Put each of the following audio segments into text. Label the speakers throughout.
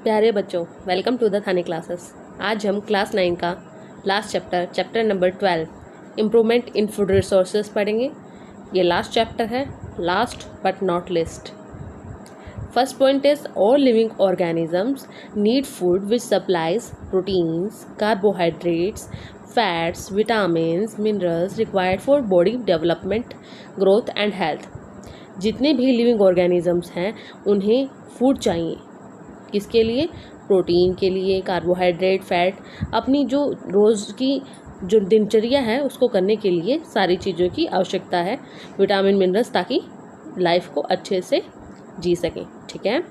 Speaker 1: प्यारे बच्चों, welcome to the Thane classes. आज हम क्लास 9 का last chapter number 12 improvement in food resources पढ़ेंगे। ये लास्ट चैप्टर है, last but not least. First point is all living organisms need food which supplies proteins, carbohydrates, fats, vitamins, minerals required for body development, growth and health. जितने भी living organisms हैं उन्हें food चाहिए। किसके लिए? Protein के लिए, कार्बोहाइड्रेट, फैट, अपनी जो रोज़ की जो दिनचर्या है उसको करने के लिए सारी चीज़ों की आवश्यकता है, विटामिन, मिनरल्स, ताकि लाइफ को अच्छे से जी सकें। ठीक है,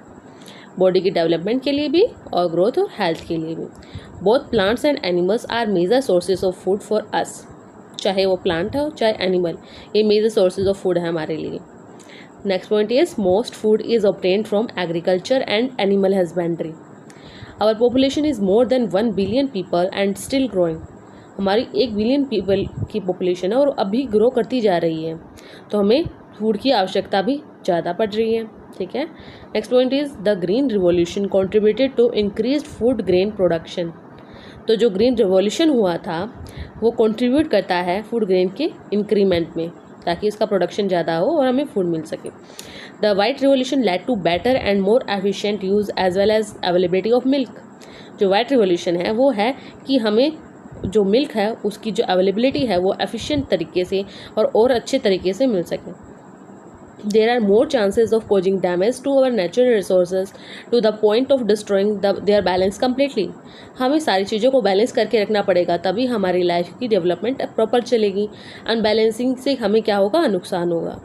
Speaker 1: बॉडी की डेवलपमेंट के लिए भी और ग्रोथ और हेल्थ के लिए भी। Both plants and animals are major sources of food for us. चाहे वो प्लांट हो चाहे एनिमल, ये मेजर सोर्सेज ऑफ फूड है हमारे लिए। Next point is most food is obtained from agriculture and animal husbandry. Our population is more than 1 billion people and still growing. हमारी 1 billion people की पॉपुलेशन है और अभी ग्रो करती जा रही है, तो हमें फूड की आवश्यकता भी ज़्यादा पड़ रही है। ठीक है, next point is the green revolution contributed to increased food grain production. तो जो ग्रीन रिवॉल्यूशन हुआ था वो कंट्रीब्यूट करता है फूड ग्रेन के इंक्रीमेंट में, ताकि इसका प्रोडक्शन ज़्यादा हो और हमें फूड मिल सके। The white revolution led to better and more efficient use as well as availability of milk. जो वाइट रिवॉल्यूशन है वो है कि हमें जो मिल्क है उसकी जो अवेलेबिलिटी है वो एफिशिएंट तरीके से और अच्छे तरीके से मिल सके। There are more chances of causing damage to our natural resources to the point of destroying their balance completely. हमें सारी चीज़ों को बैलेंस करके रखना पड़ेगा, तभी हमारी लाइफ की डेवलपमेंट प्रॉपर चलेगी। अनबैलेंसिंग से हमें क्या होगा? नुकसान होगा।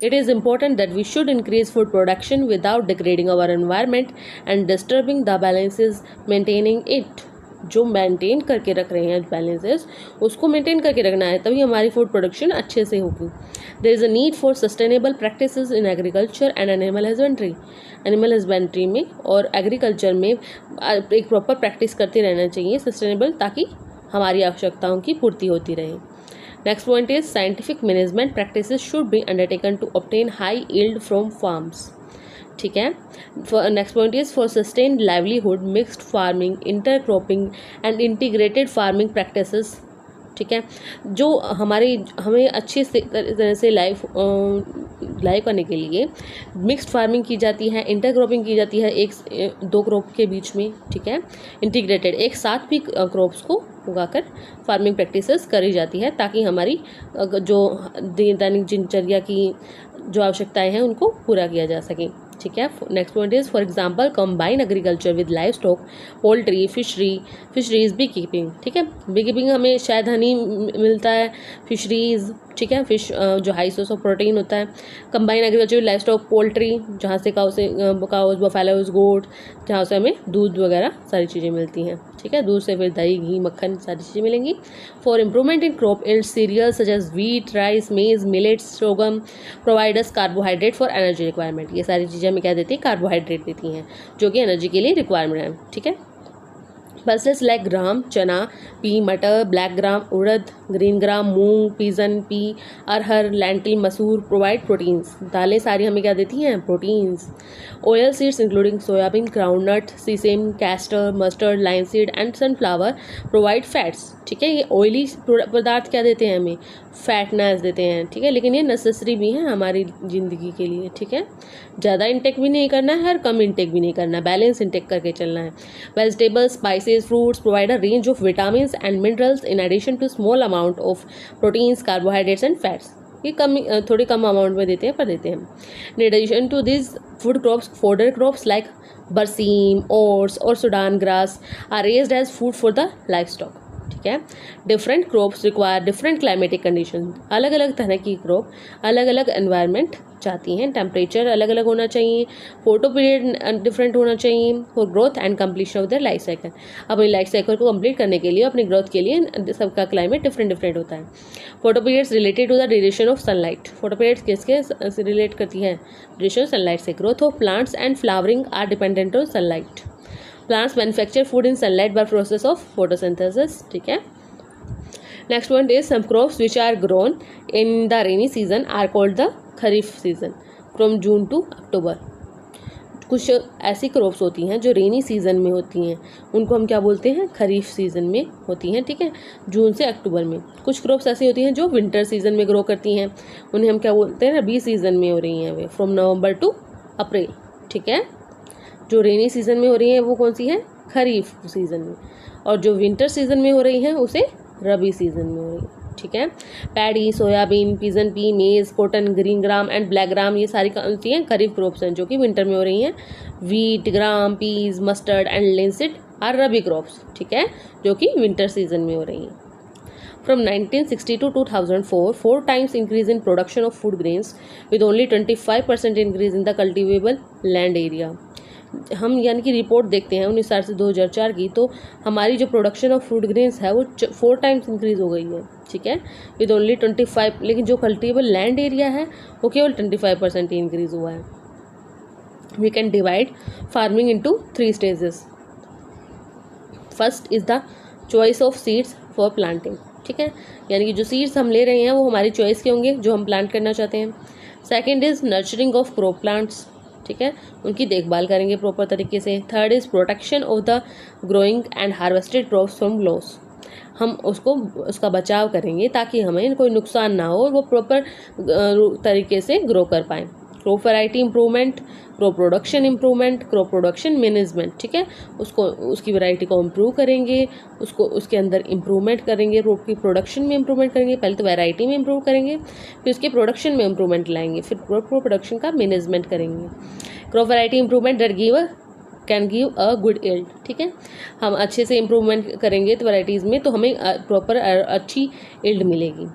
Speaker 1: It is important that we should increase food production without degrading our environment and disturbing the balances maintaining it. जो मेंटेन करके रख रहे हैं बैलेंसेस, उसको मेंटेन करके रखना है, तभी हमारी फूड प्रोडक्शन अच्छे से होगी। There is a need for sustainable practices in agriculture and animal husbandry. Animal husbandry में और एग्रीकल्चर में एक प्रॉपर प्रैक्टिस करते रहना चाहिए सस्टेनेबल, ताकि हमारी आवश्यकताओं की पूर्ति होती रहे। Next point is scientific management practices should be undertaken to obtain high yield from farms. ठीक है, next point is for sustained livelihood mixed farming, intercropping and integrated farming practices. ठीक है, जो हमें अच्छे से तरह से लाइफ करने के लिए मिक्स्ड फार्मिंग की जाती है, इंटरक्रॉपिंग की जाती है, एक दो क्रॉप के बीच में। ठीक है, इंटीग्रेटेड एक साथ भी क्रॉप्स को उगाकर फार्मिंग प्रैक्टिसेस करी जाती है, ताकि हमारी जो दैनिक दिनचर्या की जो आवश्यकताएं हैं उनको पूरा किया जा सके। ठीक है, next point is for example combine agriculture with livestock, poultry, fisheries, bee keeping. ठीक है, बी कीपिंग हमें शायद हनी मिलता है, फिशरीज, ठीक है, फिश जो हाई सोर्स ऑफ प्रोटीन होता है। Combine agriculture with livestock, poultry जहाँ से काउज, बफेलोज, गोट, जहाँ से हमें दूध वगैरह सारी चीज़ें मिलती हैं। ठीक है, दूध से फिर दही, घी, मक्खन सारी चीज़ें मिलेंगी। For improvement in crop and cereals such as wheat, rice, maize, millets, sorghum providers carbohydrate for energy requirement. ये सारी चीज़ें हमें क्या देती हैं? कार्बोहाइड्रेट देती हैं, जो कि एनर्जी के लिए रिक्वायरमेंट है। ठीक है, पल्सेस लाइक ग्राम, चना, पी, मटर, ब्लैक ग्राम, उड़द, ग्रीन ग्राम, मूंग, पीजन, पी, अरहर, लेंटिल, मसूर प्रोवाइड प्रोटीन्स। दालें सारी हमें क्या देती हैं? Proteins. Oil seeds including soybean, groundnut, sesame, castor, mustard, linseed and sunflower provide fats. ठीक है, ये ऑयली पदार्थ क्या देते हैं? हमें फैटनेस देते हैं। ठीक है, लेकिन ये नेसेसरी भी हैं हमारी ज़िंदगी के लिए। ठीक है, ज़्यादा इंटेक भी नहीं करना है और कम इंटेक भी नहीं करना है, बैलेंस इंटेक करके चलना है। Vegetables, spices, fruits provide a range of vitamins and minerals in addition to small amount of proteins, carbohydrates and fats. ये थोड़ी कम अमाउंट में देते हैं, पर देते हैं। In addition to these food crops, fodder crops like barseem, oats और Sudan grass are raised as food for the livestock. ठीक है, different crops require different climatic condition. अलग अलग तरह की क्रॉप अलग अलग एनवायरनमेंट चाहती हैं, टेम्परेचर अलग अलग होना चाहिए, फोटो पीरियड डिफरेंट होना चाहिए for growth and completion of their life cycle. अपनी लाइफ साइकिल को कंप्लीट करने के लिए, अपनी ग्रोथ के लिए सबका क्लाइमेट डिफरेंट होता है। Photoperiods related to the duration of sunlight. Photoperiods किसके रिलेट करती है? ड्यूरेशन ऑफ सनलाइट से। Growth of plants and flowering are dependent on sunlight. Plants manufacture food in sunlight by process of photosynthesis. ठीक है, next one is some crops which are grown in the rainy season are called the kharif season from June to October. कुछ ऐसी crops होती हैं जो rainy season में होती हैं, उनको हम क्या बोलते हैं, खरीफ सीज़न में होती हैं, ठीक है, जून से अक्टूबर में। कुछ क्रॉप्स ऐसी होती हैं जो विंटर सीज़न में ग्रो करती हैं, उन्हें हम क्या बोलते हैं, रबी सीज़न में हो रही हैं वे, फ्रॉम नवंबर टू अप्रैल, ठीक है। जो रेनी सीज़न में हो रही हैं वो कौन सी है, खरीफ सीज़न में, और जो विंटर सीज़न में हो रही हैं उसे रबी सीज़न में हो रही है, ठीक है। पैडी, सोयाबीन, पिजन पी, मेज, cotton, green gram and black gram, ये सारी कौन सी हैं, खरीफ क्रॉप्स हैं जो कि विंटर में हो रही हैं। Wheat, gram, peas, mustard and linseed are rabi crops, ठीक है, जो कि विंटर सीजन में हो रही हैं। From 1960 to 2004, 4 times increase in production of food grains with only 25% increase in the cultivable land area. हम यानी कि रिपोर्ट देखते हैं 1960 से 2004 की, तो हमारी जो प्रोडक्शन ऑफ फूड ग्रेन्स है वो 4 टाइम्स इंक्रीज हो गई है, ठीक है, विद ओनली 25, लेकिन जो कल्टिवेबल लैंड एरिया है वो केवल 25% ही इंक्रीज हुआ है। We can divide farming into 3 stages. First is the choice of seeds for planting, ठीक है, यानी कि जो सीड्स हम ले रहे हैं वो हमारी चॉइस के होंगे जो हम प्लांट करना चाहते हैं। Second is nurturing of crop plants, ठीक है, उनकी देखभाल करेंगे प्रॉपर तरीके से। Third is protection of the growing and harvested crops from loss, हम उसका बचाव करेंगे ताकि हमें कोई नुकसान ना हो और वो प्रॉपर तरीके से ग्रो कर पाएँ। Crop variety improvement, crop production improvement, crop production management, ठीक है, उसकी वैरायटी को इम्प्रूव करेंगे, उसके अंदर इम्प्रूवमेंट करेंगे, क्रॉप की प्रोडक्शन में इम्प्रूवमेंट करेंगे, पहले तो वैरायटी में इम्प्रूव करेंगे, फिर उसके प्रोडक्शन में इम्प्रूवमेंट लाएंगे, फिर क्रॉप प्रोडक्शन का मैनेजमेंट करेंगे। Crop variety improvement that can give a good yield, ठीक है, हम अच्छे से इम्प्रूवमेंट करेंगे तो वैराइटीज़ में तो हमें प्रॉपर अच्छी यील्ड मिलेगी।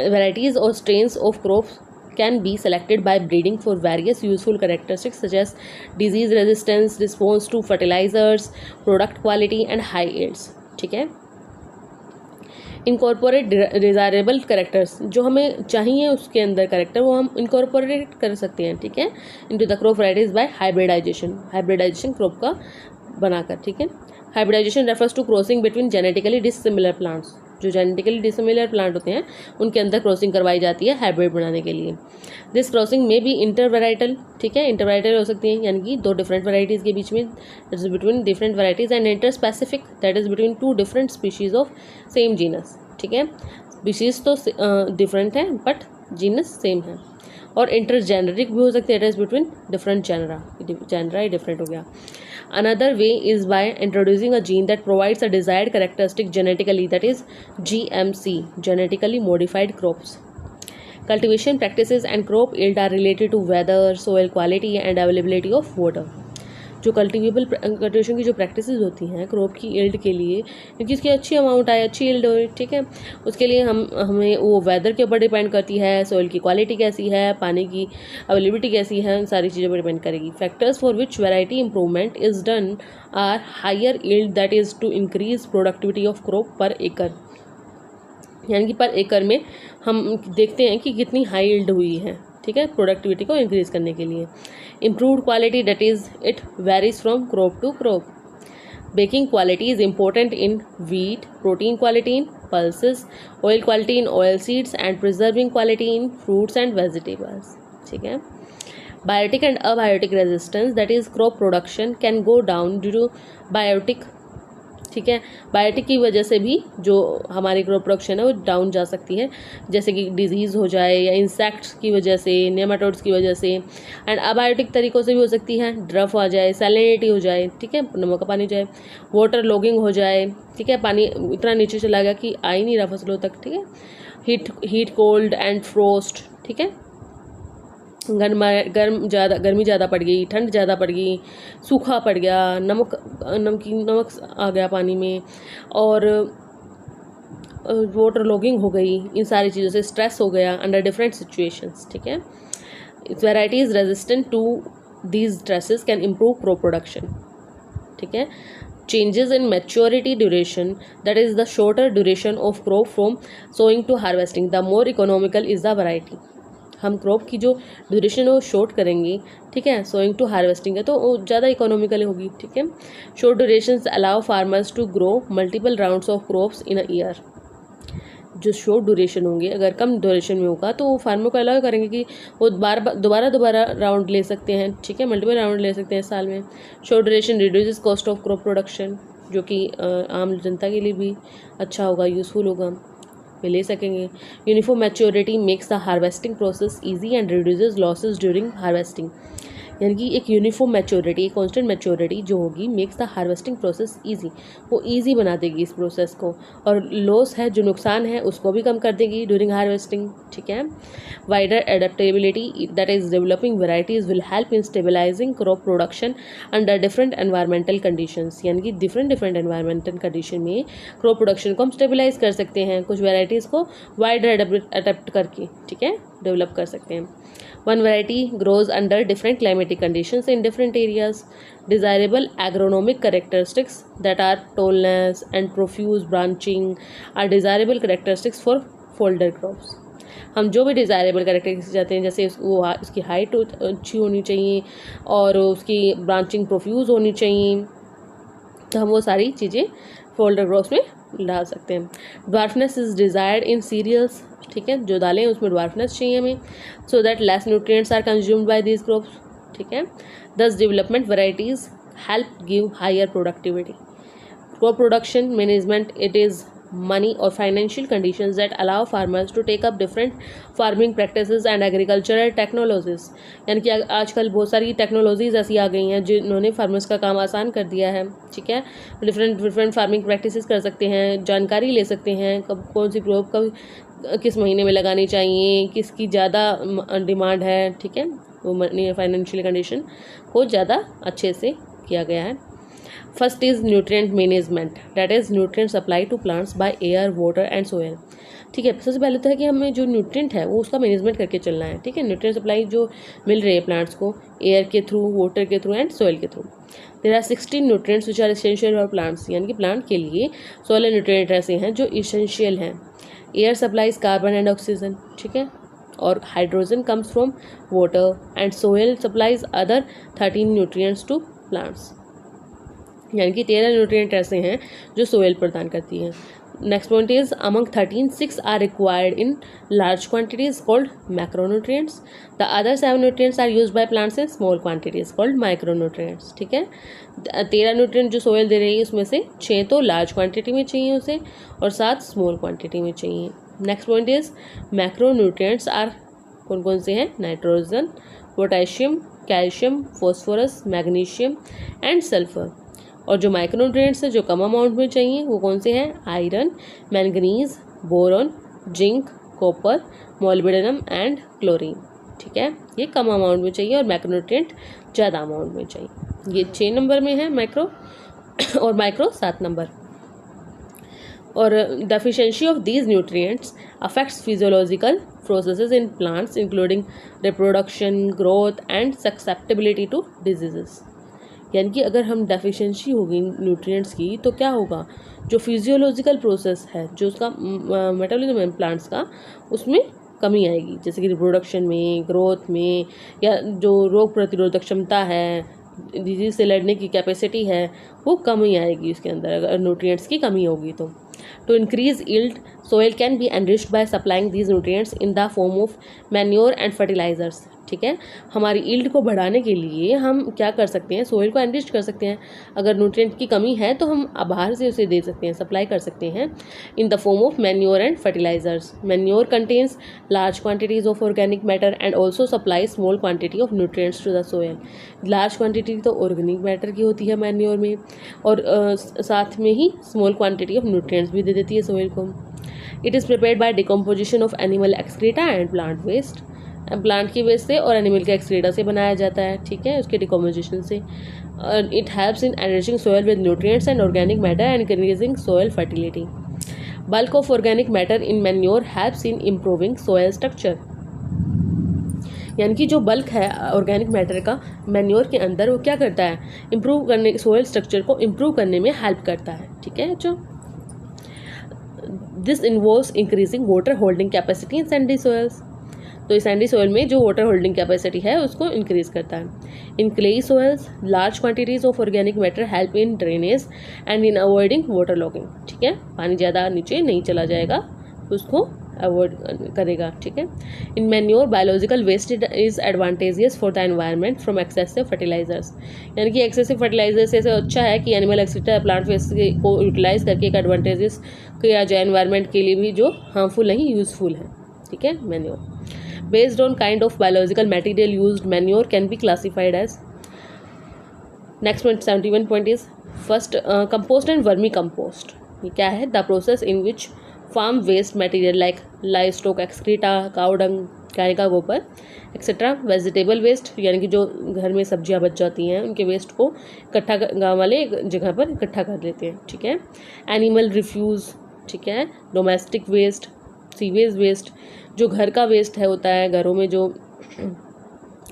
Speaker 1: वैराइटीज़ और strains of crops can be selected by breeding for various useful characteristics such as disease resistance, response to fertilizers, product quality and high yields, ठीक है। इनकॉर्पोरेट डिज़ायरेबल करेक्टर्स, जो हमें चाहिए उसके अंदर करेक्टर वो हम इनकॉर्पोरेट कर सकते हैं, ठीक है, into the crop varieties by hybridisation crop का बनाकर, ठीक है। Hybridisation refers to crossing between genetically dissimilar plants, जो जेनेटिकली डिसिमिलर प्लांट होते हैं उनके अंदर क्रॉसिंग करवाई जाती है हाइब्रिड बनाने के लिए। दिस क्रॉसिंग में भी इंटरवैराइटल, ठीक है, इंटरवैराइटल हो सकती है यानी कि 2 डिफरेंट वैराइटीज़ के बीच में, that is between different varieties, and inter specific that is between 2 different species of same genus, ठीक है, स्पीशीज तो डिफरेंट है बट जीनस सेम है। और इंटरजेनरिक भी हो सकती है, that is between different genera ही डिफरेंट हो गया। Another way is by introducing a gene that provides a desired characteristic genetically, that is GMC, genetically modified crops. Cultivation practices and crop yield are related to weather, soil quality and availability of water. जो cultivation की जो practices होती हैं crop की yield के लिए, क्योंकि उसकी अच्छी अमाउंट आए, अच्छी यील्ड हो, ठीक है, उसके लिए हमें वो वेदर के ऊपर डिपेंड करती है, सॉइल की क्वालिटी कैसी है, पानी की अवेलेबिलिटी कैसी है, उन सारी चीज़ों पर डिपेंड करेगी। Factors for which variety improvement is done are higher yield, that is to increase productivity of crop per एकड़, यानी कि पर एकड़ में हम देखते हैं कि कितनी हाई यील्ड हुई है, ठीक है, प्रोडक्टिविटी को इंक्रीज करने के लिए। Improved quality, that is it varies from crop to crop. Baking quality is important in wheat, protein quality in pulses, oil quality in oil seeds and preserving quality in fruits and vegetables, ठीक है। Biotic and abiotic resistance, that is crop production can go down due to biotic, ठीक है, biotic की वजह से भी जो हमारी क्रॉप प्रोडक्शन है वो डाउन जा सकती है, जैसे कि डिजीज़ हो जाए या इंसेक्ट्स की वजह से, नेमाटोड्स की वजह से। एंड अबायोटिक तरीक़ों से भी हो सकती है, ड्रफ आ जाए, सैलिनिटी हो जाए, ठीक है, नमक का पानी जाए, वाटर लॉगिंग हो जाए, ठीक है, पानी इतना नीचे चला गया कि आ ही नहीं रहा फसलों तक, ठीक है, हीट कोल्ड एंड फ्रोस्ट, ठीक है, गर्मी ज़्यादा पड़ गई, ठंड ज़्यादा पड़ गई, सूखा पड़ गया, नमक आ गया पानी में, और वाटर लॉगिंग हो गई, इन सारी चीज़ों से स्ट्रेस हो गया अंडर डिफरेंट सिचुएशंस, ठीक है। Varieties resistant to these stresses can improve crop production, ठीक है। Changes in maturity duration, that is the shorter duration of crop from sowing to harvesting, the more economical is the variety. हम crop की जो duration है वो short करेंगे, ठीक है, सोइंग टू हार्वेस्टिंग है तो वो ज़्यादा इकोनॉमिकल होगी, ठीक है। Short durations allow farmers to grow multiple rounds of crops in a year. जो शॉर्ट ड्यूरेशन होंगे, अगर कम ड्यूरेशन में होगा तो वो फार्मर को अलाउ करेंगे कि वो दोबारा राउंड ले सकते हैं, ठीक है, मल्टीपल राउंड ले सकते हैं साल में। Short duration reduces cost of crop production, जो कि आम जनता के लिए भी अच्छा होगा, यूज़फुल होगा, वे ले सकेंगे। Uniform maturity makes the harvesting process easy and reduces losses during harvesting, यानी कि एक यूनिफॉर्म मैच्योरिटी, एक कॉन्स्टेंट मैच्योरिटी जो होगी makes the harvesting process easy, वो ईजी बना देगी इस प्रोसेस को, और लॉस है, जो नुकसान है, उसको भी कम कर देगी ड्यूरिंग हार्वेस्टिंग, ठीक है। Wider adaptability, that is developing varieties will help in stabilising crop production under different environmental conditions, यानी कि डिफरेंट एनवायरमेंटल कंडीशन में क्रॉप प्रोडक्शन को हम स्टेबलाइज कर सकते हैं, कुछ वेराइटीज़ को वाइडर अडेप्ट करके, ठीक है, डेवलप कर सकते हैं। One variety grows under different climatic conditions in different areas. Desirable agronomic characteristics that are tallness and profuse branching are desirable characteristics for folder crops. हम जो भी डिज़ायरेबल कैरेक्टरिस्टिक्स चाहते हैं, जैसे उसकी हाइट अच्छी होनी चाहिए और उसकी ब्रांचिंग प्रोफ्यूज होनी चाहिए, तो हम वो सारी चीज़ें फोल्डर क्रॉप्स में डाल सकते हैं। Dwarfness is desired in cereals, ठीक है, जो दालें उसमें ड्वार्फनेस चाहिए हमें, so that less nutrients are consumed by these crops, ठीक है। दस development varieties help give higher productivity. Crop production management, it is money or financial conditions that allow farmers to take up different farming practices and agricultural technologies, यानी कि आजकल बहुत सारी technologies ऐसी आ गई हैं जिन्होंने फार्मर्स का काम आसान कर दिया है, ठीक है। डिफरेंट फार्मिंग प्रैक्टिसेस कर सकते हैं, जानकारी ले सकते हैं कब कौन सी क्रॉप कब किस महीने में लगानी चाहिए, किसकी ज़्यादा डिमांड है, ठीक है, वो फाइनेंशियल कंडीशन को ज़्यादा अच्छे से किया गया है। First is nutrient management, that is nutrient supply to plants by air, water and soil, ठीक है। सबसे पहले तो है कि हमें जो न्यूट्रिएंट है वो उसका मैनेजमेंट करके चलना है, ठीक है। न्यूट्रिएंट सप्लाई जो मिल रही है प्लांट्स को एयर के थ्रू, वाटर के थ्रू एंड सोयल के थ्रू। There are 16 nutrients which are essential for plants, यानी कि प्लांट के लिए 16 न्यूट्रिएंट ऐसे हैं जो एसेंशियल हैं। Air supplies carbon and oxygen, ठीक है, और hydrogen comes from water, and soil supplies other 13 nutrients to plants, यानी कि 13 न्यूट्रिएंट ऐसे हैं जो सोयल प्रदान करती हैं। Next point is among 13, 6 are required in large quantities called macronutrients, the other 7 nutrients are used by plants in small quantities called micronutrients, ठीक है। 13 न्यूट्रिएंट जो सोयल दे रही है उसमें से 6 तो लार्ज क्वांटिटी में चाहिए उसे और 7 स्मॉल क्वांटिटी में चाहिए। Next point is macronutrients are कौन कौन से हैं, nitrogen, potassium, calcium, phosphorus, magnesium and sulphur. और जो माइक्रोन्यूट्रिएंट्स हैं जो कम अमाउंट में चाहिए वो कौन से हैं, iron, manganese, boron, zinc, copper, molybdenum and chlorine, ठीक है, ये कम अमाउंट में चाहिए और मैक्रोन्यूट्रिएंट ज़्यादा अमाउंट में चाहिए। ये 6 नंबर में है माइक्रो और माइक्रो 7 नंबर। और deficiency of these nutrients affects physiological processes in plants including reproduction, growth and susceptibility to diseases, यानी कि अगर हम डेफिशिएंसी होगी न्यूट्रिएंट्स की तो क्या होगा, जो फिजियोलॉजिकल प्रोसेस है, जो उसका मेटाबॉलिज्म है प्लांट्स का, उसमें कमी आएगी, जैसे कि रिप्रोडक्शन में, ग्रोथ में, या जो रोग प्रतिरोधक क्षमता है, डिजीज से लड़ने की कैपेसिटी है, वो कमी आएगी उसके अंदर अगर न्यूट्रिएंट्स की कमी होगी तो। To increase yield, soil can be enriched by supplying these nutrients in the form of manure and fertilizers, ठीक है। हमारी यील्ड को बढ़ाने के लिए हम क्या कर सकते हैं, सोइल को एनरिच कर सकते हैं। अगर न्यूट्रिएंट की कमी है तो हम बाहर से उसे दे सकते हैं, सप्लाई कर सकते हैं in the form of manure and fertilisers. Manure contains large quantities of organic matter and also supply small quantity of nutrients to the soil. Large quantity तो ऑर्गेनिक मैटर की होती है मैन्योर में, और साथ में ही स्मॉल क्वांटिटी ऑफ न्यूट्रिएंट्स भी दे देती है सोइल को। It is prepared by decomposition of animal excreta and plant waste, plant की वेस्ट से और एनिमल के एक्सक्रीटा से बनाया जाता है, ठीक है, उसके डिकम्पोजिशन से। It helps in enriching soil with nutrients and organic matter and increasing soil fertility. Bulk of organic matter in manure helps in improving soil structure, यानी कि जो बल्क है ऑर्गेनिक मैटर का मैन्योर के अंदर, वो क्या करता है, इम्प्रूव करने, सोयल स्ट्रक्चर को इम्प्रूव करने में हेल्प करता है, ठीक है। जो this involves increasing water holding capacity in Sandy soils, तो इस सैंडी सोयल में जो वाटर होल्डिंग कैपेसिटी है उसको इंक्रीज करता है। In clayey soils large quantities of organic matter help in drainage and in avoiding water logging, ठीक है, पानी ज़्यादा नीचे नहीं चला जाएगा उसको अवॉइड करेगा, ठीक है। In manure biological waste is advantageous for the environment from excessive fertilisers, यानी कि एक्सेसिव फर्टिलाइजर से अच्छा है कि एनिमल एक्सक्रीटा प्लांट वेस्ट को यूटिलाइज करके एक एडवांटेजेस किया जाए एनवायरनमेंट के लिए भी, जो हार्मफुल नहीं यूजफुल है, ठीक है। Manure based on kind of biological material used, manure can be classified as, next 71 point is first compost and vermicompost. ये क्या है? The process in which farm waste material like livestock excreta, cow dung, गाय का गोबर etcetera, vegetable waste यानी कि जो घर में सब्जियां बच जाती हैं उनके वेस्ट को इकट्ठा गाँव वाले एक जगह पर इकट्ठा कर लेते हैं, ठीक है। एनिमल रिफ्यूज़, ठीक है। डोमेस्टिक वेस्ट, सीवेज वेस्ट, जो घर का वेस्ट है होता है, घरों में जो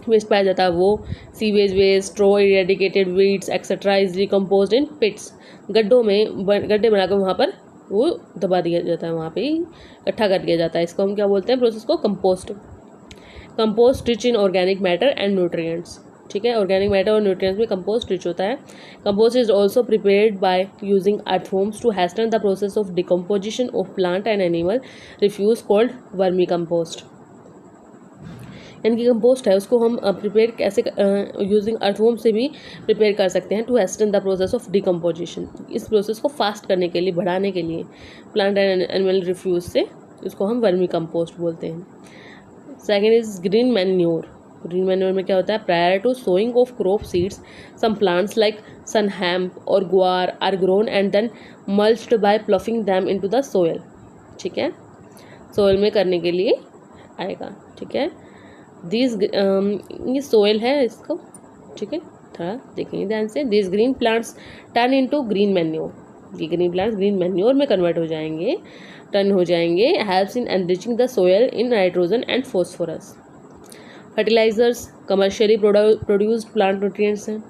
Speaker 1: वेस्ट पाया जाता है वो, sewage waste, straw, eradicated weeds etcetera is decomposed in pits, गड्ढों में गड्ढे बनाकर वहाँ पर वो दबा दिया जाता है, वहाँ पे ही इकट्ठा कर दिया जाता है। इसको हम क्या बोलते हैं? प्रोसेस को compost. Compost rich in organic matter and nutrients, ठीक है। ऑर्गेनिक मैटर और न्यूट्रिएंट्स में कंपोस्ट रिच होता है। Compost is also prepared by using earthworms to hasten the process of decomposition of plant and animal refuse called vermicompost. यानी कि compost है उसको हम प्रिपेयर कैसे यूजिंग अर्थवॉर्म से भी प्रिपेयर कर सकते हैं to hasten the process of decomposition, इस प्रोसेस को फास्ट करने के लिए, बढ़ाने के लिए प्लांट एंड एनिमल रिफ्यूज से, इसको हम वर्मी कंपोस्ट बोलते हैं। Second is green manure. Green manure में क्या होता है? Prior to sowing of crop seeds some plants like sun hemp और guar are grown and then mulched by ploughing them into the soil, ठीक है। सोयल में करने के लिए आएगा, ठीक है। दिस ये सोयल है इसको, ठीक है, थोड़ा देखेंगे ध्यान से। This green plants turn into green manure, ये ग्रीन प्लांट्स ग्रीन मैन्योर में कन्वर्ट हो जाएंगे, टर्न हो जाएंगे। Helps in enriching the soil in nitrogen and phosphorus. Fertilisers commercially produced plant nutrients हैं।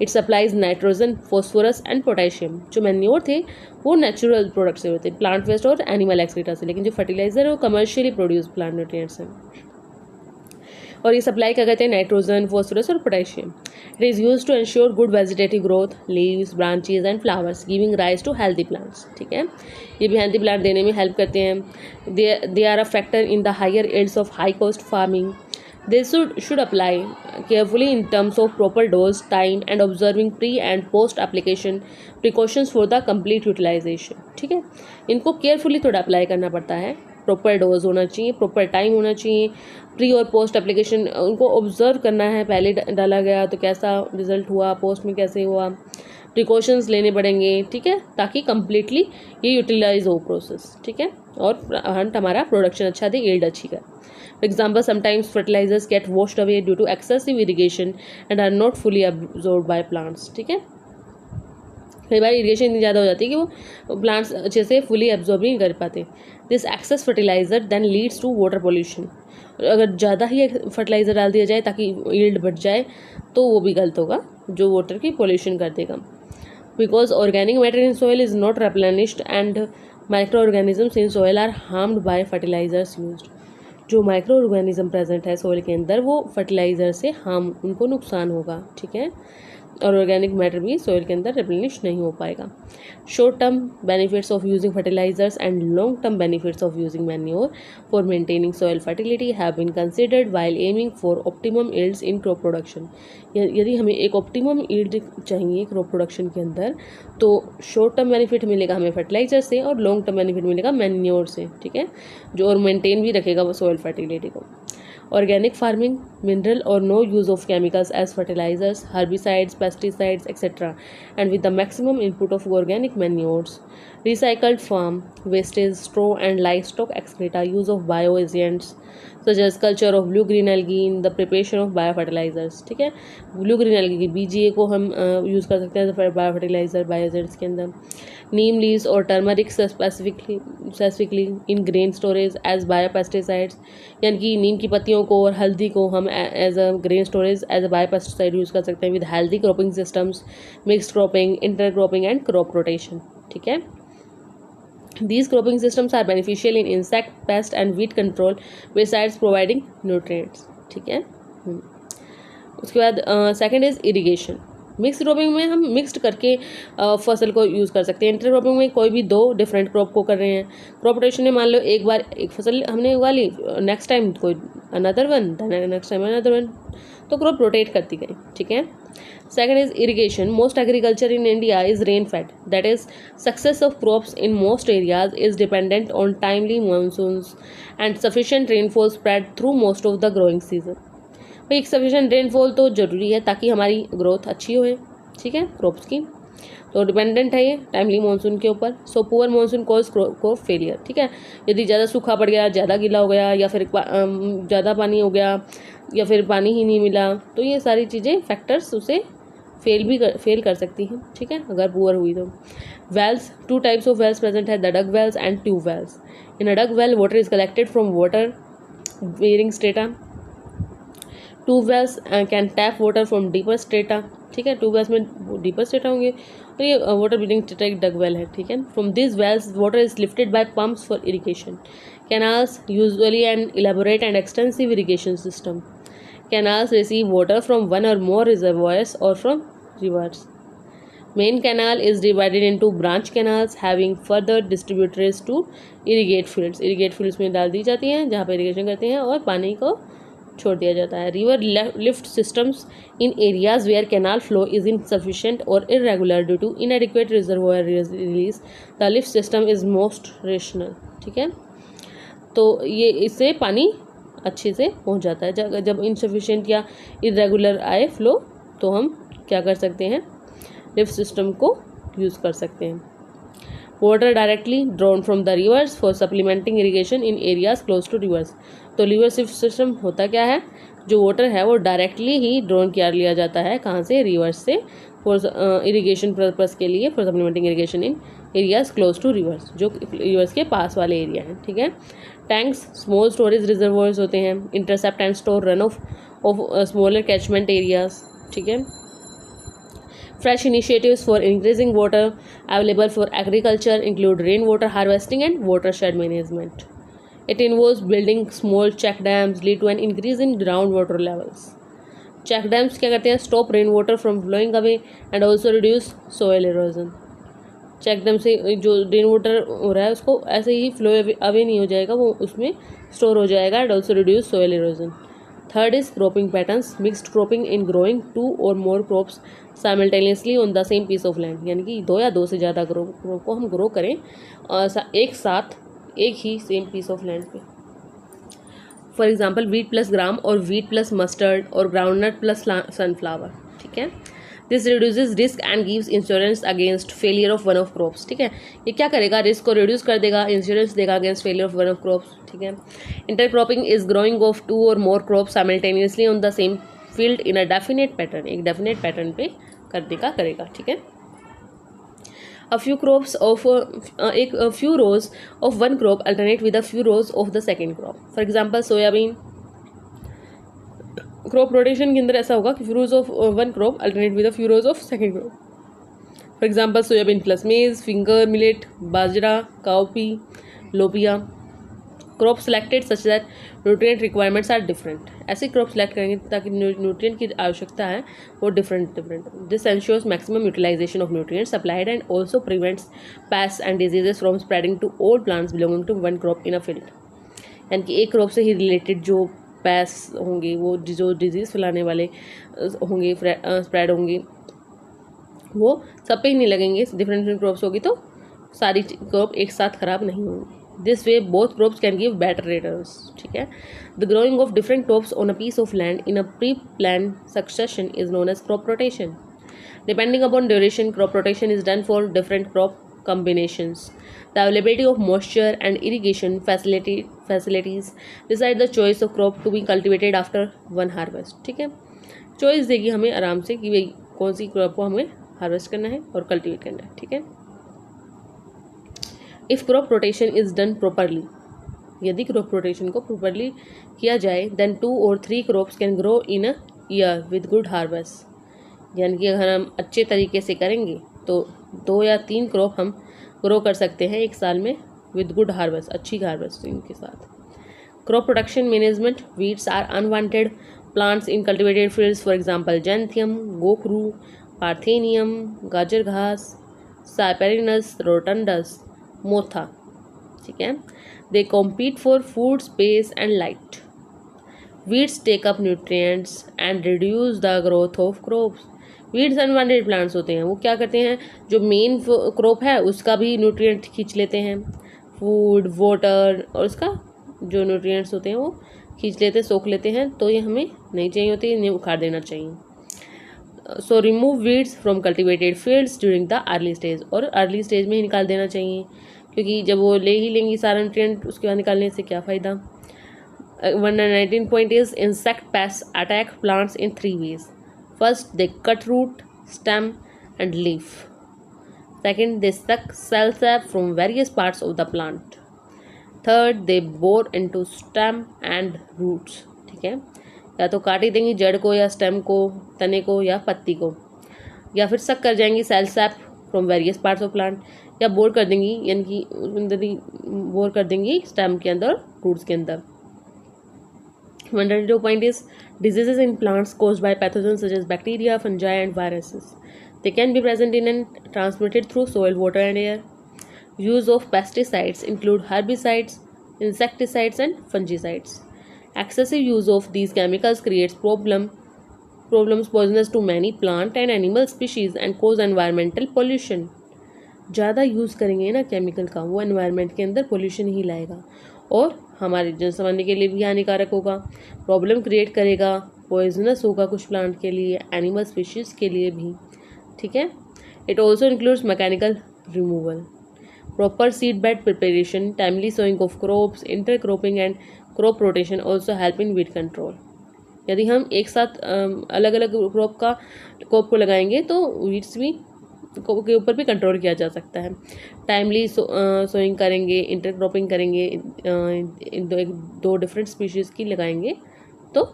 Speaker 1: It supplies nitrogen, phosphorus and potassium. जो manure थे वो नेचुरल प्रोडक्ट से होते हैं, प्लांट वेस्ट और एनिमल एक्सक्रीटा से, लेकिन जो फर्टिलाइजर है वो कमर्शियली प्रोड्यूस्ड प्लांट न्यूट्रिएंट्स हैं। और ये सप्लाई क्या करते हैं? नाइट्रोजन, फॉस्फोरस और potassium. It is use to ensure good vegetative growth, leaves, branches and flowers, giving rise to healthy plants, ठीक है। ये भी हेल्दी प्लांट देने में हेल्प करते हैं। They are a factor in the higher yields of high cost farming. They should apply carefully in terms of proper dose, time and observing pre and post application precautions for the complete utilisation, ठीक है। इनको carefully थोड़ा apply करना पड़ता है, proper dose होना चाहिए, proper time होना चाहिए, प्री और पोस्ट एप्लीकेशन उनको ऑब्जर्व करना है, पहले डाला गया तो कैसा रिजल्ट हुआ, पोस्ट में कैसे हुआ, प्रिकॉशंस लेने पड़ेंगे, ठीक है, ताकि कम्प्लीटली ये यूटिलाइज हो प्रोसेस, ठीक है, और हमारा प्रोडक्शन अच्छा दे, यील्ड अच्छी करे। For example, sometimes fertilisers get washed away due to excessive irrigation and are not fully absorbed by plants, ठीक है। कई बार इरीगेशन इतनी ज़्यादा हो जाती है कि वो प्लांट्स अच्छे से फुली एब्जॉर्ब नहीं कर पाते। This excess fertiliser then leads to water pollution. अगर ज़्यादा ही फर्टिलाइज़र डाल दिया जाए ताकि यील्ड बढ़ जाए तो वो भी गलत होगा, जो वाटर की पोल्यूशन कर देगा। Because organic matter in soil is not replenished and microorganisms in soil are harmed by fertilisers used. जो माइक्रो ऑर्गेनिज्म प्रेजेंट है सॉइल के अंदर वो फर्टिलाइजर से उनको नुकसान होगा, ठीक है, और ऑर्गेनिक मैटर भी सॉइल के अंदर रिप्लेनिश नहीं हो पाएगा। Short term benefits of using fertilisers and long term benefits of using manure for maintaining soil fertility have been considered while aiming for optimum yields in crop production. यदि हमें एक optimum yield चाहिए crop production के अंदर तो short term benefit मिलेगा हमें fertiliser से और लॉन्ग टर्म बेनिफिट मिलेगा मैन्योर से, ठीक है, जो और मेंटेन भी रखेगा वो सॉइल फर्टिलिटी को। Organic farming, mineral or no use of chemicals as fertilizers, herbicides, pesticides, etc. and with the maximum input of organic manures. Recycled farm wastage, straw and livestock excreta, use of bioagents such as culture of blue-green algae in the preparation of biofertilizers, ठीक है। Blue green algae की VGA को हम use कर सकते हैं bio fertiliser, bioagents के अंदर। नीम लीव्स और turmeric specifically in grain storage as biopesticides, यानी कि नीम की पत्तियों को और हल्दी को हम as a grain storage as a biopesticide use कर सकते हैं with healthy cropping systems, mixed cropping, intercropping and crop rotation, ठीक है। These cropping systems are beneficial in insect, pest and weed control besides providing nutrients, ठीक है। उसके बाद second is irrigation. Mix cropping में हम मिक्सड करके फसल को यूज़ कर सकते हैं। इंटर क्रॉपिंग में कोई भी दो डिफरेंट क्रॉप को कर रहे हैं। क्रॉप रोटेशन में मान लो एक बार एक फसल हमने उगा ली, नेक्स्ट टाइम कोई another one, next time another one, तो क्रॉप रोटेट करती गई, ठीक है। Second is irrigation. Most agriculture in India is rain-fed. That is, success of crops in most areas is dependent on timely monsoons and sufficient rainfall spread through most of the growing season. भाई एक sufficient rainfall तो ज़रूरी है ताकि हमारी growth अच्छी हो, ठीक है, क्रॉप्स की। तो डिपेंडेंट है ये टाइमली मानसून के ऊपर। So poor monsoon cause crop failure, ठीक है। यदि ज़्यादा सूखा पड़ गया, ज़्यादा गीला हो गया, या फिर ज़्यादा पानी हो गया, या फिर पानी ही नहीं मिला, तो ये सारी चीज़ें फैक्टर्स उसे फेल कर सकती हैं, ठीक है, अगर पुअर हुई तो। Wells, two types of wells present है, the dug wells and tube wells. In a dug well water is collected from water bearing strata. Tube wells can tap water from deeper strata, ठीक है, tube wells में deeper strata होंगे, और ये water bearing strata एक डग well है, ठीक है। From this wells water is lifted by pumps for irrigation. Canals, usually an elaborate and extensive irrigation system. Canals receive water from one or more reservoirs or from rivers. Main canal is divided into branch canals having further distributaries to irrigate fields. Irrigate fields में डाल दी जाती हैं जहाँ पर irrigation करते हैं और पानी को छोड़ दिया जाता है। River lift systems in areas where canal flow is insufficient or irregular due to inadequate reservoir release. The lift system is most rational, ठीक है। तो ये इससे पानी अच्छे से पहुंच जाता है। जब इनसफिशिएंट या इरेगुलर आए फ्लो तो हम क्या कर सकते हैं, लिफ्ट सिस्टम को यूज़ कर सकते हैं। Water directly drawn from the rivers for supplementing irrigation in areas close to rivers. तो रिवर लिफ्ट सिस्टम होता क्या है, जो वाटर है वो डायरेक्टली ही ड्रॉन किया लिया जाता है, कहाँ से, रिवर्स से, फॉर इरिगेशन पर्पस के लिए, for supplementing irrigation in areas close to rivers, जो रिवर्स के पास वाले एरिया हैं, ठीक है। टैंक्स स्मॉल स्टोरेज रिजर्वोयर्स होते हैं, intercept and store run of smaller catchment areas, ठीक है। Fresh initiatives for increasing water available for agriculture include rain water harvesting and water shade management. It involves building small check dams lead to an increase in groundwater levels. Check dams क्या करते हैं, stop rainwater from flowing away and also reduce soil erosion. Check dam से जो rain water हो रहा है उसको ऐसे ही फ्लो अवे नहीं हो जाएगा, वो उसमें स्टोर हो जाएगा and also reduce soil erosion. Third is cropping patterns, mixed cropping in growing 2 or more crops simultaneously on the same piece of land. यानी कि 2 या 2 से ज़्यादा क्रॉप को हम ग्रो करें एक साथ एक ही सेम पीस ऑफ लैंड पे. फॉर एग्जाम्पल वीट प्लस ग्राम और वीट प्लस मस्टर्ड और ग्राउंडनट प्लस सनफ्लावर. ठीक है, this reduces risk and gives insurance against failure of one of crops. ठीक है, ये क्या करेगा, रिस्क को रिड्यूस कर देगा, इंश्योरेंस देगा against failure of one of crops. ठीक है, intercropping is growing of 2 or more crops simultaneously on the same field in a definite pattern. एक डेफिनेट पैटर्न पे कर देगा करेगा. ठीक है, a few crops of a few rows of one crop alternate with a few rows of the second crop. For example, soybean. Crop rotation के अंदर ऐसा होगा कि few rows of one crop alternate with a few rows of second crop. For example, soybean plus maize, finger millet, bajra, cowpea, lobia. Crop selected such that nutrient requirements are different. ऐसे crop select करेंगे ताकि nutrient की आवश्यकता है वो different. This ensures maximum utilisation of nutrients supplied and also prevents pest and diseases from spreading to all plants belonging to one crop in a field. यानी कि एक क्रॉप से ही रिलेटेड जो पेस्ट होंगे, वो जो डिजीज़ फैलाने वाले होंगे, स्प्रेड होंगे, वो सब पे ही नहीं लगेंगे. डिफरेंट क्रॉप्स होगी तो सारी क्रॉप एक साथ ख़राब नहीं होंगी. This way, both crops can give better returns. ठीक है, the growing of different crops on a piece of land in a pre-planned succession is known as crop rotation. Depending upon duration, crop rotation is done for different crop combinations. The availability of moisture and irrigation facilities decide the choice of crop to be cultivated after one harvest. ठीक है, choice देगी हमें आराम से कि भाई कौन सी crop को हमें हार्वेस्ट करना है और कल्टिवेट करना है. ठीक है, if crop rotation is done properly, यदि क्रॉप रोटेशन को प्रॉपरली किया जाए, देन 2 और 3 crops can grow in a year with good harvest. यानी कि अगर हम अच्छे तरीके से करेंगे तो 2 या 3 क्रॉप हम ग्रो कर सकते हैं एक साल में विद गुड हार्वेस्ट, अच्छी हार्वेस्टिंग के साथ. Crop protection management, weeds are unwanted plants in cultivated fields. For example xanthium, गोखरू, पार्थेनियम, गाजर घास, साइपेरिनस रोटंडस, मोथा। ठीक है, they compete for food, space and light. Weeds take up nutrients and reduce the growth of crops. Weeds unwanted plants होते हैं, वो क्या करते हैं, जो मेन क्रॉप है उसका भी न्यूट्रिएंट खींच लेते हैं, फूड, वाटर, और उसका जो न्यूट्रिएंट्स होते हैं वो खींच लेते हैं, सोख लेते हैं। तो ये हमें नहीं चाहिए होती, इन्हें उखाड़ देना चाहिए। So remove weeds from cultivated fields during the early stage, और अर्ली स्टेज में ही निकाल देना चाहिए, क्योंकि जब वो ले ही लेंगी सारा न्यूट्रिएंट, उसके बाद निकालने से क्या फ़ायदा। 119 point is insect pests attack plants in 3 ways. First, they cut root, stem, and leaf. Second, they suck cell sap from various parts of the plant. Third, they bore into stem and roots. ठीक है, या तो काट ही देंगी जड़ को या stem को, तने को या पत्ती को, या फिर सक कर जाएंगी cell sap from various parts of plant, या बोर कर देंगी, यानी कि अंदर ही बोर कर देंगी स्टेम के अंदर, रूट्स के अंदर। 102 point is diseases in plants caused by pathogens such as bacteria, fungi and viruses. They can be present in and transmitted through soil, water and air. Use of pesticides include herbicides, insecticides and fungicides. Excessive use of these chemicals creates problems poisonous to many plant and animal species and cause environmental pollution. ज़्यादा use करेंगे ना chemical का, वो environment के अंदर pollution ही लाएगा और हमारे जनसामान्य के लिए भी हानिकारक होगा, प्रॉब्लम क्रिएट करेगा, पॉइजनस होगा कुछ प्लांट के लिए, एनिमल स्पीशीज़ के लिए भी। ठीक है, it also includes mechanical removal, proper seed bed preparation, timely sowing of crops, intercropping and crop rotation also help in weed control. यदि हम एक साथ अलग अलग क्रॉप को लगाएंगे तो वीड्स भी के ऊपर भी कंट्रोल किया जा सकता है। टाइमली सोइंग करेंगे, इंटरक्रॉपिंग करेंगे, दो डिफरेंट स्पीशीज़ की लगाएंगे तो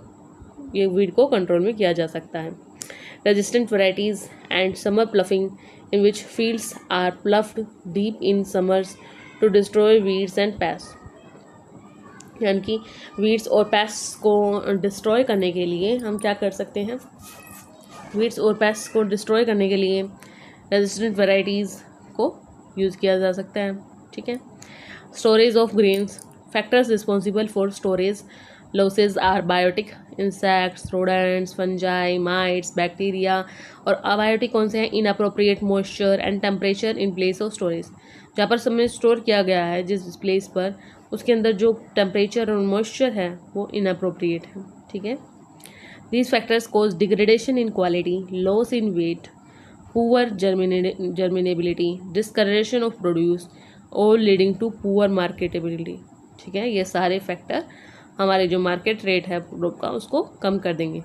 Speaker 1: ये वीड को कंट्रोल में किया जा सकता है। Resistant varieties and summer ploughing in which fields are ploughed deep in summers to destroy weeds and pest. यानी कि वीड्स और पेस्ट को डिस्ट्रॉय करने के लिए हम क्या कर सकते हैं, वीड्स और पेस्ट को डिस्ट्रॉय करने के लिए रेजिस्टेंट वैरायटीज़ को यूज़ किया जा सकता है। ठीक है, storage of grains, factors responsible for storage losses are biotic, insects, rodents, fungi, mites, bacteria, और अबायोटिक कौन से हैं, inappropriate moisture and temperature in place of storage. जहाँ पर समय स्टोर किया गया है जिस प्लेस पर, उसके अंदर जो टेम्परेचर और मॉइस्चर है वो इनअप्रोप्रिएट है। ठीक है, these factors cause degradation in quality, loss in weight, poor germinability, discolouration of produce, और लीडिंग टू पुअर मार्केटेबिलिटी। ठीक है, ये सारे फैक्टर हमारे जो मार्केट रेट है क्रॉप का उसको कम कर देंगे।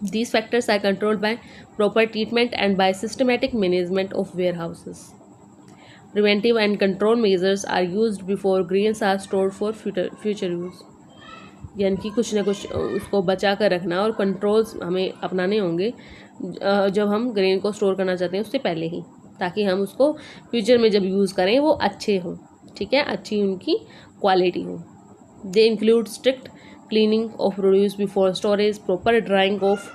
Speaker 1: These factors are controlled by proper treatment and by systematic management of warehouses. Preventive and control measures are used before grains are stored for future use. यानी कि कुछ ना कुछ उसको बचा कर रखना और कंट्रोल्स हमें अपनाने होंगे जब हम ग्रेन को स्टोर करना चाहते हैं उससे पहले ही, ताकि हम उसको फ्यूचर में जब यूज़ करें वो अच्छे हों। ठीक है, अच्छी उनकी क्वालिटी हो। They include strict cleaning of produce before storage, proper drying of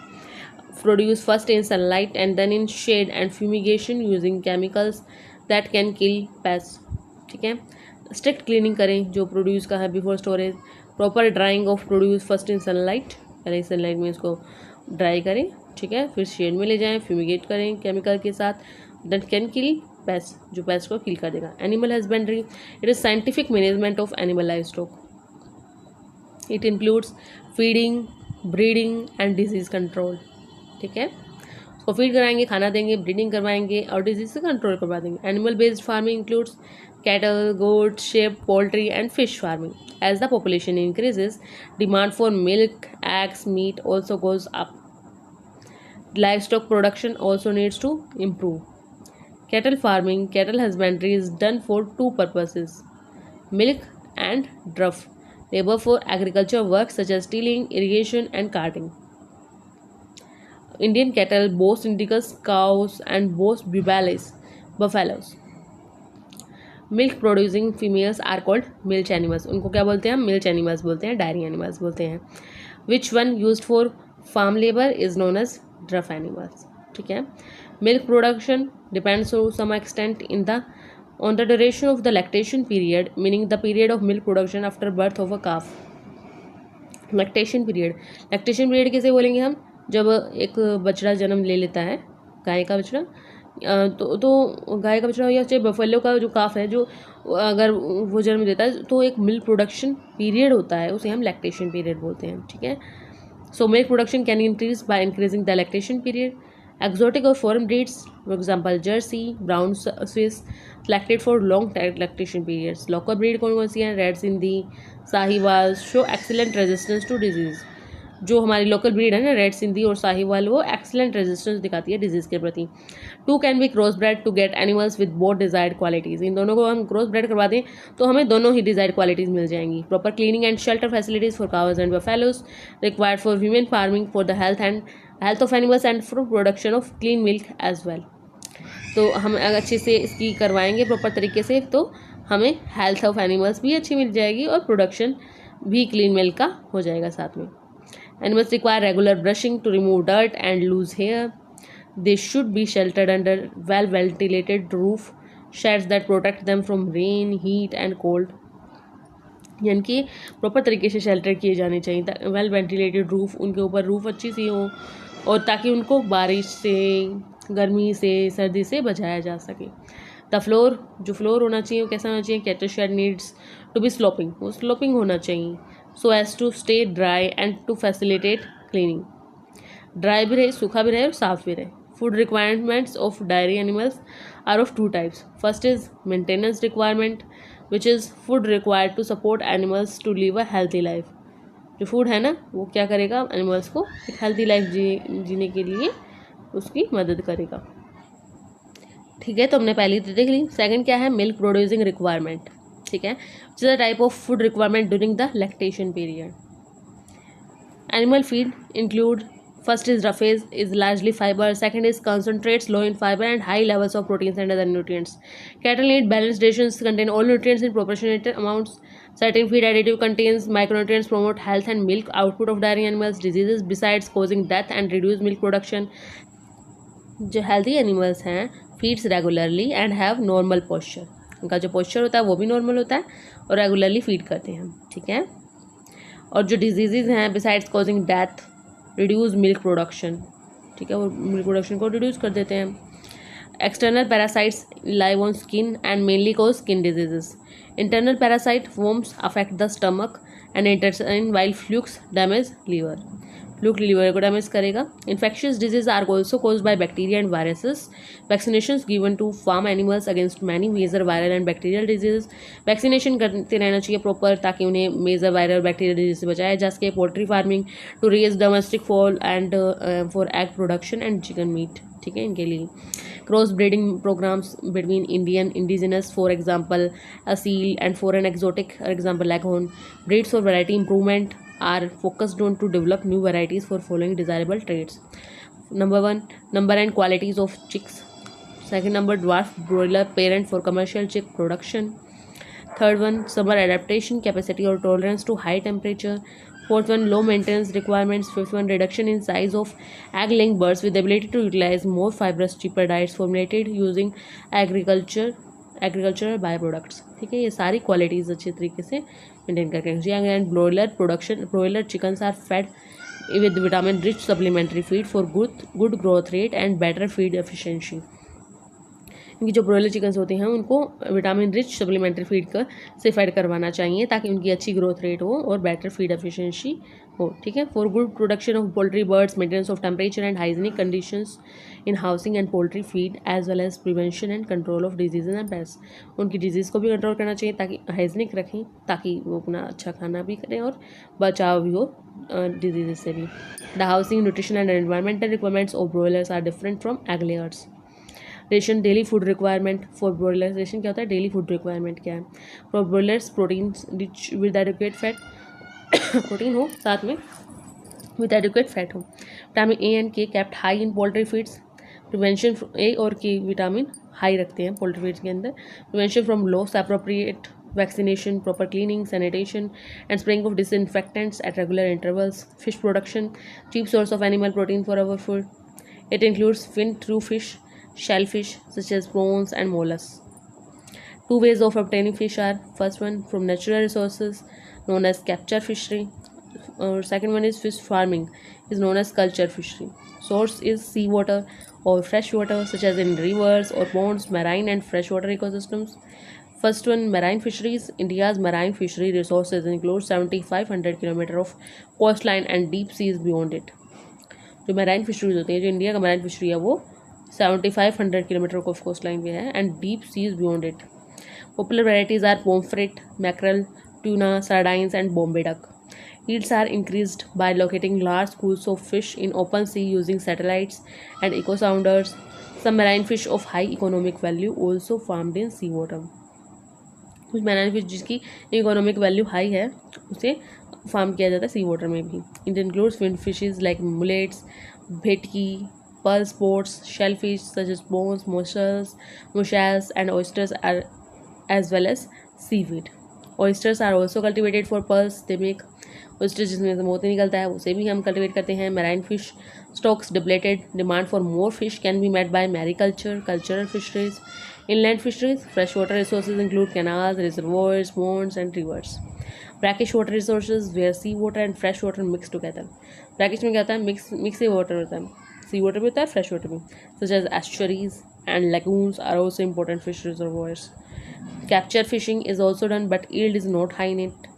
Speaker 1: produce first in sunlight and then in shade, and fumigation using chemicals that can kill pests. ठीक है, स्ट्रिक्ट क्लीनिंग करें जो प्रोड्यूस का है before storage, proper drying of produce first in sunlight, पहले sunlight में इसको dry करें। ठीक है, फिर शेड में ले जाएं, फ्यूमिगेट करें केमिकल के साथ, दैट कैन किल पेस्ट, जो पेस्ट को किल कर देगा। Animal husbandry, it is scientific management of animal life stock. It includes feeding, breeding and disease control. ठीक है, उसको फीड कराएंगे, खाना देंगे, ब्रीडिंग करवाएंगे और डिजीज से कंट्रोल करवा देंगे। Animal based farming includes cattle, goat, sheep, poultry and fish farming. As the population increases, demand for milk, eggs, meat also goes up. Livestock production also needs to improve. Cattle farming, cattle husbandry is done for two purposes: milk and drove labor for agriculture work such as tilling, irrigation and carting. Indian cattle boast indigenous cows and boast buffaloes. Milk producing females are called milch animals. उनको क्या बोलते हैं हम? Milch animals बोलते हैं, diary animals बोलते हैं. Which one used for farm labor is known as draught animals, ठीक है। Milk production depends to some extent in the on the duration of the lactation period, meaning the period of milk production after birth of a calf. Lactation period कैसे बोलेंगे हम, जब एक बछड़ा जन्म ले लेता है, गाय का बछड़ा, तो गाय का बछड़ा या चाहे बफेलो का जो काफ है, जो अगर वो जन्म देता है तो एक मिल्क प्रोडक्शन पीरियड होता है, उसे हम लैक्टेशन पीरियड बोलते हैं, ठीक है। So milk production can increase by increasing the lactation period. Exotic or foreign breeds, for example Jersey, Brown Swiss, selected for long lactation periods. Local breed कौन कौन सी हैं, red Sindhi, Sahiwal, show excellent resistance to disease. जो हमारी local breed है ना, red Sindhi और साहिवाल, वो एक्सीलेंट रेजिस्टेंस दिखाती है डिजीज़ के प्रति. Two can be cross bred to get animals with both desired qualities. इन दोनों को हम क्रॉस ब्रेड करवा दें तो हमें दोनों ही डिजायर्ड क्वालिटीज़ मिल जाएंगी. Proper cleaning and shelter facilities for cause and buffaloes required for human farming for the health of animals and for production of clean milk as well. तो हम अगर अच्छे से इसकी करवाएंगे प्रॉपर तरीके से तो हमें हेल्थ ऑफ एनिमल्स भी अच्छी मिल जाएगी और प्रोडक्शन भी क्लीन मिल्क का हो जाएगा साथ में. Animals require regular brushing to remove dirt and loose hair. They should be sheltered under well ventilated roof sheds that protect them from rain, heat and cold. यानी कि प्रॉपर तरीके से शेल्टर किए जाने चाहिए, वेल वेंटिलेटेड रूफ, उनके ऊपर roof अच्छी सी हो और ताकि उनको बारिश से, गर्मी से, सर्दी से बचाया जा सके. द फ्लोर, जो फ्लोर होना चाहिए वो कैसा होना चाहिए, cattle shed needs to be sloping, वो स्लोपिंग होना चाहिए so as to stay dry and to facilitate cleaning. Dry भी रहे, सूखा भी रहे और साफ भी रहे. Food requirements of dairy animals are of two types. First is maintenance requirement which is food required to support animals to live a healthy life. जो फूड है ना वो क्या करेगा, एनिमल्स को एक हेल्थी लाइफ जीने के लिए उसकी मदद करेगा, ठीक है. तो हमने पहले देख ली. सेकंड क्या है, मिल्क प्रोड्यूसिंग रिक्वायरमेंट, ठीक है, which is a type of food requirement during the lactation period. Animal feed include, first is roughage is largely fiber, second is concentrates low in fiber and high levels of proteins and other nutrients. Cattle need balanced rations contain all nutrients in proportionate amounts. Certain feed additive contains micronutrients promote health and milk output of dairy animals. Diseases besides causing death and reduce milk production. जो healthy animals हैं feeds regularly and have normal posture. उनका जो posture होता है वो भी normal होता है और regularly feed करते हैं, ठीक है. और जो diseases हैं besides causing death reduce milk production, ठीक है, वो मिल्क प्रोडक्शन को रिड्यूस कर देते हैं. External parasites live on skin and mainly cause skin diseases. Internal parasite worms affect the stomach and intestine while flukes damage liver. Fluke liver को damage करेगा. Infectious disease are also caused by bacteria and viruses. Vaccinations given to farm animals against many major viral and bacterial disease. Vaccination करते रहना चाहिए proper ताकि उन्हें major viral और bacterial disease से बचाया जा सके. Poultry farming to raise domestic fowl and for egg production and chicken meat, ठीक है, इनके लिए. Cross breeding programs between Indian indigenous for example Aseel and foreign exotic for example leghorn. Breeds for variety improvement are focused on to develop new varieties for following desirable traits. Number 1, number and qualities of chicks. Second number, dwarf broiler parent for commercial chick production. Third one, summer adaptation capacity or tolerance to high temperature. Fourth one, low maintenance requirements. Fifth one, reduction in size of egg laying birds with the ability to utilize more fibrous cheaper diets formulated using agricultural by products, ठीक है. ये सारी qualities अच्छे तरीके से maintain करके रखनी. And broiler chickens are fed with vitamin rich supplementary feed for good growth rate and better feed efficiency. इनकी जो ब्रॉयलर चिकन्स होते हैं उनको विटामिन रिच सप्लीमेंट्री फीड से फेड करवाना चाहिए ताकि उनकी अच्छी ग्रोथ रेट हो और बेटर फीड एफिशिएंसी हो, ठीक है. For good production of poultry birds, maintenance of temperature and hygienic conditions in housing and poultry feed as well as prevention and control of disease and pest. उनकी disease को भी control करना चाहिए ताकि hygienic रखें ताकि वो अपना अच्छा खाना भी करें और बचाव भी हो डिजीज़ से भी. The housing, nutrition and environmental requirements of broilers are different from egg layers. Ration, daily food requirement for broilers. Ration क्या होता है, डेली फूड रिक्वायरमेंट क्या है. For broilers protein rich with adequate fat, protein हो साथ में with adequate fat हो. Vitamin A and K kept high in poultry feeds. Prevention, A और के विटामिन हाई रखते हैं पोल्ट्री फीड्स के अंदर. Prevention from loss, appropriate vaccination, proper cleaning, sanitation and spraying of disinfectants at regular intervals. Fish production, cheap source of animal protein for our food. It includes fin true fish, shellfish such as prawns and mollusks. Two ways of obtaining fish are: first one from natural resources known as capture fishery, or second one is fish farming is known as culture fishery. Source is seawater or fresh water such as in rivers or ponds, marine and freshwater ecosystems. First one, marine fisheries. India's marine fishery resources include 7,500 kilometer of coastline and deep seas beyond it. जो marine fisheries होती है, जो India का marine fishery है वो 7,500 kilometre of coast line पे है and deep seas beyond it. Popular varieties are pomfret, mackerel, tuna, sardines and Bombay duck. Yields are increased by locating large schools of fish in open sea using satellites and echo sounders. Some marine fish of high economic value also farmed in seawater. कुछ marine fish जिसकी economic value high है उसे farm किया जाता है सी water में भी. It includes fin fishes like mullets, bhetki, pearl sports, shell fish such as bones, mussels and oysters are as well as seaweed. Oysters are also cultivated for pearls. They make oyster जिसमें से मोती निकलता है उसे भी हम कल्टिवेट करते हैं. Marine fish stocks depleted. Demand for more fish can be met by mariculture, cultural fisheries. Inland fisheries, freshwater resources include canals, reservoirs, ponds, and rivers. Brackish water resources, where sea water and fresh water mix together. Brackish में क्या होता है? Mix water होता है. सी water भी होता है, fresh water भी. Such as estuaries and lagoons are also important fish reservoirs. Capture fishing is also done, but yield is not high in it.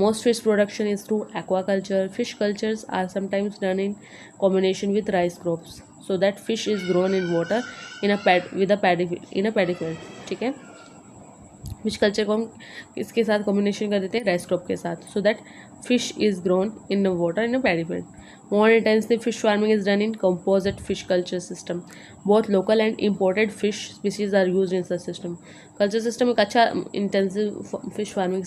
Speaker 1: Most fish production is through aquaculture. Fish cultures are sometimes done in combination with rice crops, so that fish is grown in water in a paddy field. ठीक है, fish culture को हम इसके साथ combination कर देते हैं rice crop के साथ, so that fish is grown in water in a paddy field. More intensive fish farming is done in composite fish culture system. Both local and imported fish species are used in such system. Culture system एक अच्छा intensive fish farming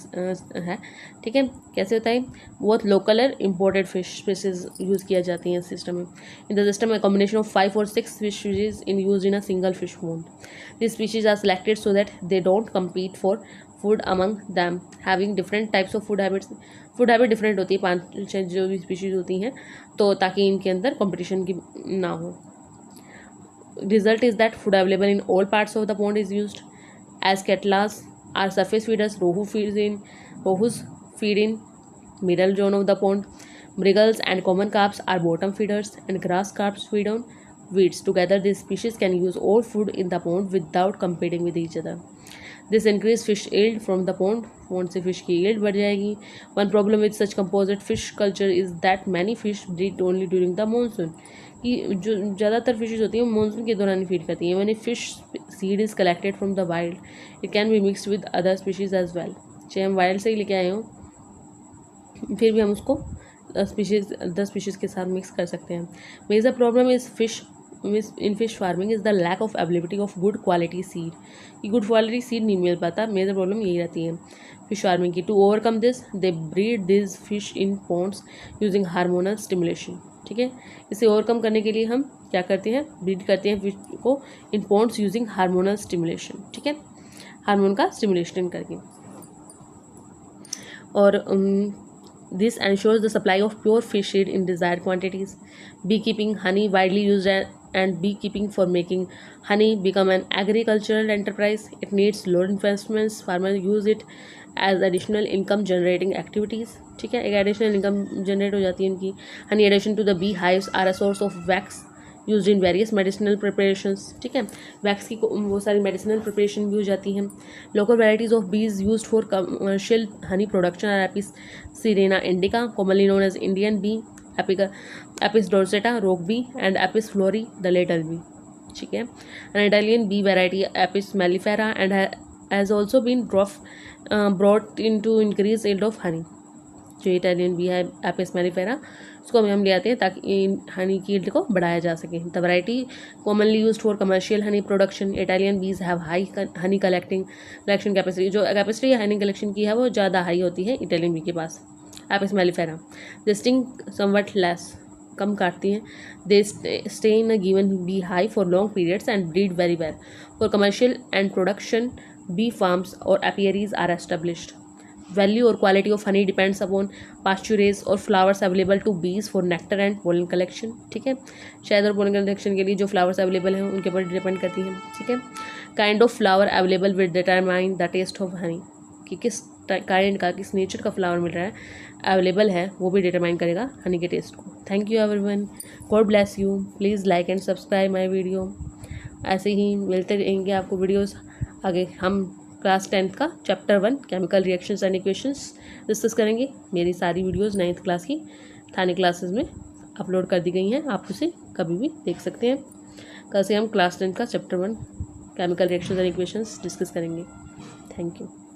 Speaker 1: है. ठीक है, कैसे होता है? Both local and imported fish species use किया जाती हैं इस system में. In the system, a combination of 5 or 6 fish species in used in a single fish pond. These species are selected so that they don't compete for food among them, having different types of food habits. Food habit different होती है 5-6 जो भी species होती हैं, तो ताकि इनके अंदर कंपटीशन की ना हो. Result is that food available in all parts of the pond is used. As catlas are surface feeders, rohus feed in middle zone of the pond. Mrigals and common carps are bottom feeders and grass carps feed on weeds. Together, these species can use all food in the pond without competing with each other. This increase fish yield from the pond. Pond से fish की yield बढ़ जाएगी. One problem with such composite fish culture is that many fish breed only during the monsoon. कि जो ज़्यादातर fishes होती हैं वो मानसून के दौरान ही फीड करती हैं. When a fish seed is collected from the wild, it can be mixed with other species as well. चाहे हम वाइल्ड से ही लेके आए हों फिर भी हम उसको 10 स्पीशीज़ के साथ मिक्स कर सकते हैं. Major problem is in fish farming is the lack of availability of good quality seed. कि good quality seed नहीं मिल पाता. मेजर प्रॉब्लम यही रहती है फिश फार्मिंग की. To overcome this, they breed these fish in ponds using hormonal stimulation. ठीक है, इसे ओवरकम करने के लिए हम क्या करते हैं? ब्रीड करते हैं फिश को इन पॉन्ड्स यूजिंग हार्मोनल स्टिमुलेशन. ठीक है, हार्मोन का स्टिमुलेशन करके. और this ensures the supply of pure fish seed in desired quantities. Beekeeping, honey widely used and beekeeping for making honey become an agricultural enterprise. It needs low investments. Farmers use it as additional income generating activities. ठीक है, एक additional income generate हो जाती है इनकी. Honey addition to the bee hives are a source of wax used in various medicinal preparations. ठीक है, wax की वो सारी medicinal preparation भी हो जाती हैं. Local varieties of bees used for commercial honey production are Apis cerana indica, commonly known as Indian bee, Apis dorsata, rock bee, and Apis flori, the little bee. ठीक है, an Italian bee variety Apis mellifera and has also been brought in to increase yield of honey. जो Italian B है Apis mellifera, उसको हम ले आते हैं ताकि हनी की यील्ड को बढ़ाया जा सके. The variety commonly used for commercial honey production. Italian bees have high honey collection capacity. जो कैपेसिटी हनी कलेक्शन की है वो ज़्यादा हाई होती है इटालियन बी के पास. Apis mellifera they sting somewhat less, कम काटती हैं. They stay in a given beehive for long periods and breed very well. For commercial and production bee farms or apiaries are established. Value और quality of honey depends upon pasturage और flowers available to bees for nectar and pollen collection. ठीक है, शहद और pollen collection के लिए जो flowers available हैं उनके ऊपर डिपेंड करती हैं। ठीक है, kind of flower available with determine the taste of honey, कि किस काइंड का, किस नेचर का फ्लावर मिल रहा है, अवेलेबल है, वो भी डिटरमाइन करेगा हनी के टेस्ट को। Thank you everyone, God bless you, please like and subscribe my video. ऐसे ही मिलते रहेंगे आपको वीडियोस आगे। हम क्लास 10th का chapter 1 chemical reactions and equations discuss करेंगे। मेरी सारी वीडियोस 9th क्लास की थाने क्लासेस में अपलोड कर दी गई हैं, आप उसे कभी भी देख सकते हैं। कल से हम क्लास 10 का chapter 1 chemical reactions and equations discuss करेंगे। Thank you.